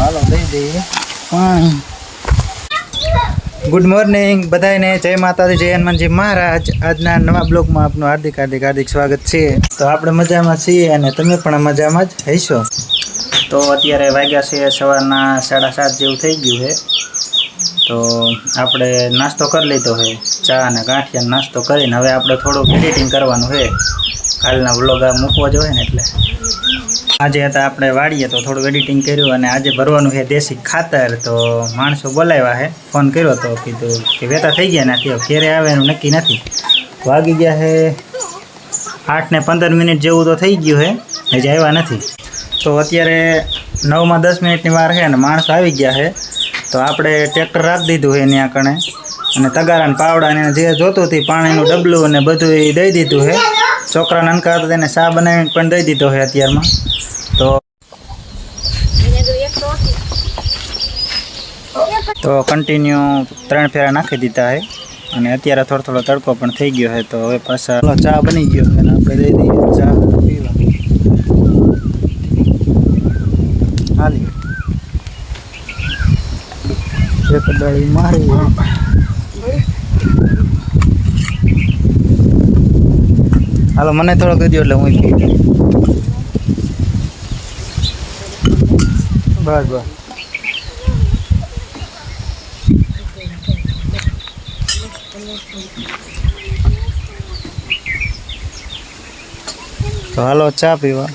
હાલો દઈ દઈએ પાણી. ગુડ મોર્નિંગ બધાને, જય માતાજી, જય હનુમાનજી મહારાજ. આજના નવા બ્લોગમાં આપનું હાર્દિક હાર્દિક હાર્દિક સ્વાગત છે. તો આપણે મજામાં છીએ અને તમે પણ મજામાં જ હશો. તો અત્યારે વાગ્યા છે સવારના 7:30 જેવું થઈ ગયું છે. તો આપણે નાસ્તો કરી લીધો છે, ચા અને ગાંઠિયા નાસ્તો કરીને હવે આપણે થોડુંક એડિટિંગ કરવાનું છે. કાલના વ્લોગ આ મૂકવો જોઈએ ને એટલે આજે હતા આપણે વાડીએ તો થોડું એડિટિંગ કર્યું. અને આજે ભરવાનું છે દેશી ખાતર. તો માણસો બોલાવ્યા છે, ફોન કર્યો તો કીધું કે વેતા થઈ ગયા નથી, ક્યારે આવે એનું નક્કી નથી. વાગી ગયા છે 8 ને 15 મિનિટ જેવું તો થઈ ગયું છે, હજી આવ્યા નથી. તો અત્યારે 9 માં 10 મિનિટની વાર છે અને માણસો આવી ગયા છે. તો આપણે ટ્રેક્ટર રાખી દીધું છે ત્યાં કણે, અને તગારાને પાવડા ને જે જોતું હતું પાણીનું ડબલું અને બધું એ દઈ દીધું છે. છોકરા નાનકા હતા તેને ચા બનાવીને પણ દઈ દીધો છે અત્યારમાં. તો કન્ટિન્યુ 3 ફેરા નાખી દીધા છે અને અત્યારે થોડો થોડો તડકો પણ થઈ ગયો છે. તો હવે પાછા ચા બની ગયો અને આપણે દઈ દઈએ ચા પીવા. હાલી એક દાળી મારી. હાલો મને થોડો કહી દો એટલે હું પી. બસ બસ. તો હાલો ચા પીવા.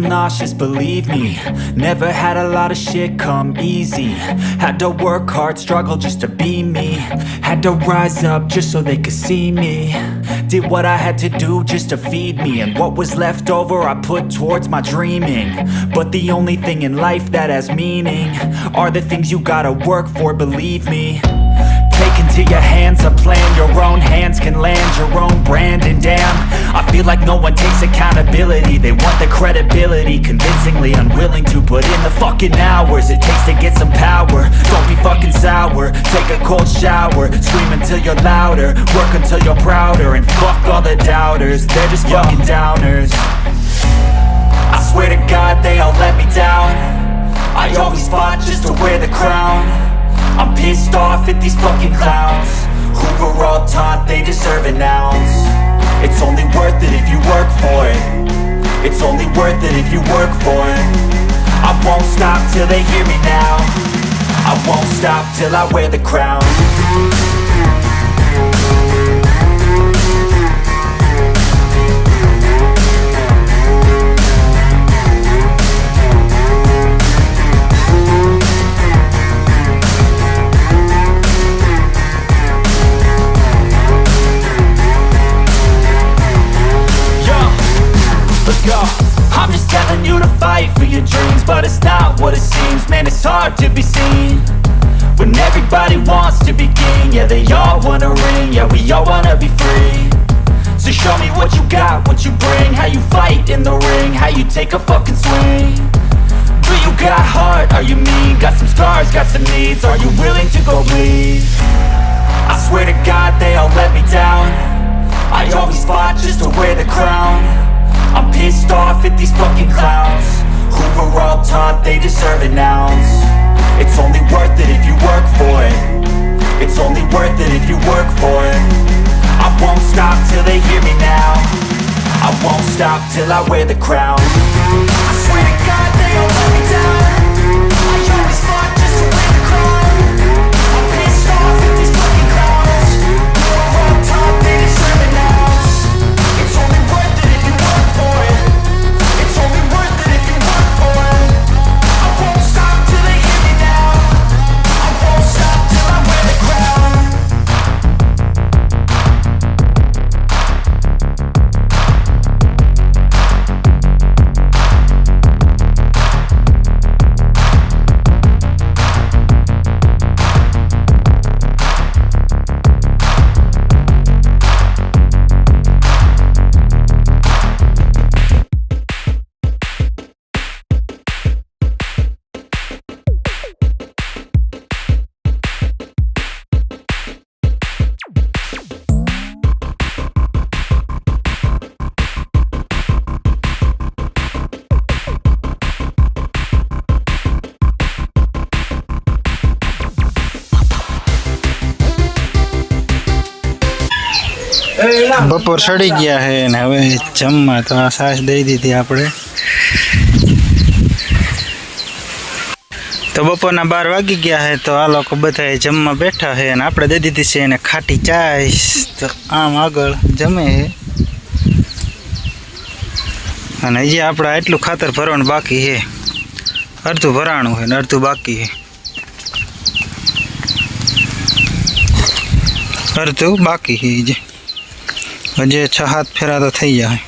feel nauseous, believe me. Never had a lot of shit come easy. Had to work hard, struggle just to be me. Had to rise up just so they could see me. Did what I had to do just to feed me. And what was left over I put towards my dreaming. But the only thing in life that has meaning are the things you gotta work for, believe me. Take into your hands a plan, your own hands can land your own brand. And damn, I feel like no one takes accountability. They want the credibility, convincingly unwilling to put in the fucking hours it takes to get some power. Don't be fucking sour, take a cold shower, scream until you're louder, work until you're prouder. And fuck all the doubters, they're just fucking downers. I swear to God they all let me down. I always fought just to wear the crown. I'm pissed off at these fucking clowns who were all taught they deserve an ounce. It's only worth it if you work for it. It's only worth it if you work for it. I won't stop till they hear me now. I won't stop till I wear the crown. I'm just telling you to fight for your dreams, but it's not what it seems. Man, it's hard to be seen when everybody wants to be king. Yeah, they all wanna ring, yeah, we all wanna be free. So show me what you got, what you bring, how you fight in the ring, how you take a fucking swing. Do you got heart, are you mean? Got some scars, got some needs, are you willing to go bleed? I swear to God they all let me down. I always fought just to wear the crown. I'm pissed off at these fucking clowns who were all taught they deserve an ounce. It's only worth it if you work for it. It's only worth it if you work for it. I won't stop till they hear me now. I won't stop till I wear the crown. I swear to God they all let me down. I always fought just to wear the crown. I'm pissed off at these fucking clowns who were all taught they deserve an ounce. It's only worth it if you work for it. It's only worth it if you work for it. I won't stop till they hear me now. I won't stop till I wear the crown. બપોર સડી ગયા છે ને હવે જમવા તો આ છાશ દઈ દીધી આપણે. તો બપોરના 12 વાગી ગયા છે તો આ લોકો બધા જમવા બેઠા છે અને આપણે દઈ દીધી છે એને ખાટી ચાઈસ. તો આમ આગળ જમે છે અને હજી આપણે એટલું ખાતર ભરવાનું બાકી છે. અડધું ભરાણું છે ને અડધું બાકી છે. અડધું બાકી છે હજી 6-7 ફેરા તો થઈ જાય.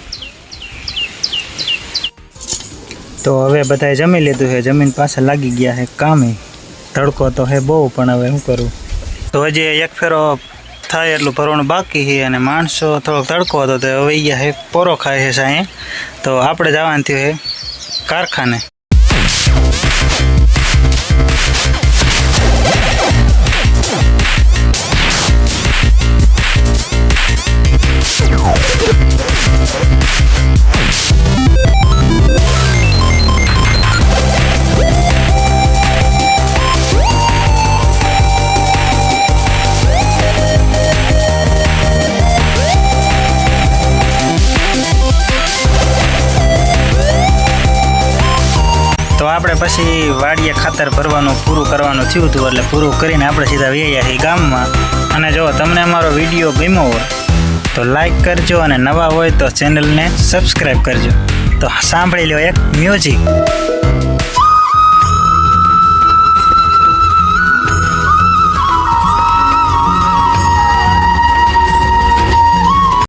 તો હવે બધાએ જમી લીધું છે, જમીન પાછળ લાગી ગયા છે કામે. તડકો તો છે બહુ પણ હવે શું કરું. તો હજી એક ફેરો થાય એટલું ભરવાનું બાકી છે અને માણસો થોડોક તડકો હતો તો હવે ગયા છે પોરો ખાય છે સાંઈ. તો આપણે જવાનું થયું છે કારખાને. તો આપણે પછી વાડીએ ખાતર ભરવાનું પૂરું કરવાનું થયું હતું એટલે પૂરું કરીને આપણે સીધા વહ્યા છીએ ગામમાં. અને જો તમને અમારો વિડીયો ગમ્યો હોય તો લાઈક કરજો અને નવા હોય તો ચેનલને સબસ્ક્રાઈબ કરજો. તો સાંભળી લો એક મ્યુઝિક.